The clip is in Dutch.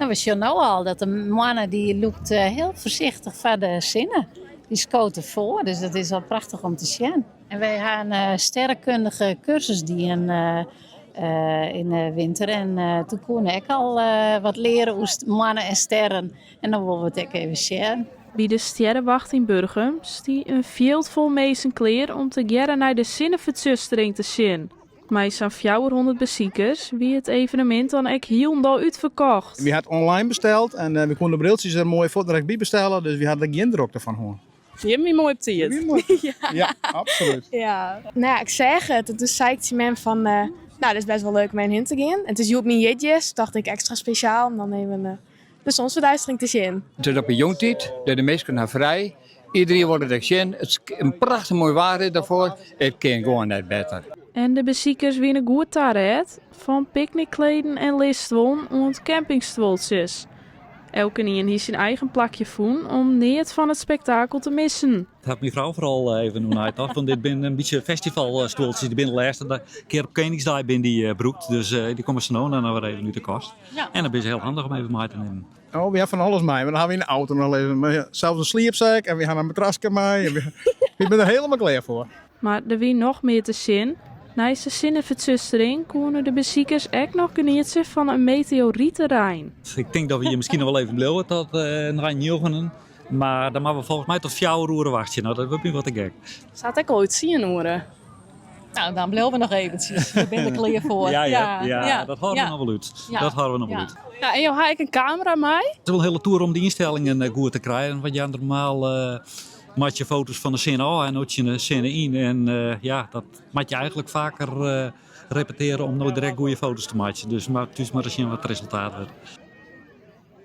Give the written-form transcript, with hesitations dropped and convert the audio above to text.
Nou, we zien nu al dat de mannen die loopt heel voorzichtig van de zinnen. Die scoten voor, dus dat is wel prachtig om te zien. En wij gaan een sterrenkundige cursus die in de winter. En toen kon ik al wat leren over mannen en sterren. En dan willen we het ook even zien. Bij de sterrenwacht in Burgum stie een veld vol meesenkleer om te gerren naar de zinnenverzustering te zien. Met zo'n 400 bezoekers wie het evenement dan ook heel uitverkocht. We hadden online besteld en we konden de briltjes er mooi voor direct bij bestellen. Dus we hadden er geen druk ervan hoor. Je hebt me mooi op de Ja, absoluut. Ja. Nou ja, ik zeg het. En toen zei ik tegen hem van, nou, dat is best wel leuk om heen te gaan. En toen hielp me jetjes, dacht ik extra speciaal om dan even de zonsverduistering te zien. Het is op een jongtijd, de meesten gaan vrij. Iedereen wordt het zien. Het is een prachtig mooi waarde daarvoor. Het kan gewoon net beter. En de bezoekers winnen goed daaruit, van picknickkleden en listwon en campingstoeltjes. Elke een heeft zijn eigen plakje voen om niet van het spektakel te missen. Dat heb mijn vrouw vooral even doen uit, want dit zijn een beetje festivalstoeltjes. Die binnen de laatste keer op Koningsdag ben die broekt, dus die komen snel naar weer even nu te kost. Ja. En dat is heel handig om even mee te nemen. Oh, we hebben van alles mee. Dan gaan we in de auto nog even. Maar zelfs een sleepzak en we gaan een matrasje mee. We zijn er helemaal klaar voor. Maar er wie nog meer te zien. Naast de zinnenverzustering konden de bezoekers ook nog genieten van een meteorietenrein. Ik denk dat we hier misschien nog wel even blijven tot een Rijn. Maar dan maken we volgens mij tot 4 uur wachten. Nou, dat wordt nu wat te gek. Staat ik ooit zien horen? Nou, dan blijven we nog eventjes. We zijn er klaar voor. Ja, dat houden we nog wel uit. Ja. Dat houden we nog wel uit. Ja, en joh, heb ik een camera mee? Het is wel een hele tour om die instellingen goed te krijgen. Want ja, normaal maak je foto's van de scène af en ook je de scène in. En dat maak je eigenlijk vaker repeteren om nooit direct goede foto's te maken. Dus maar eens zien wat het resultaat wordt.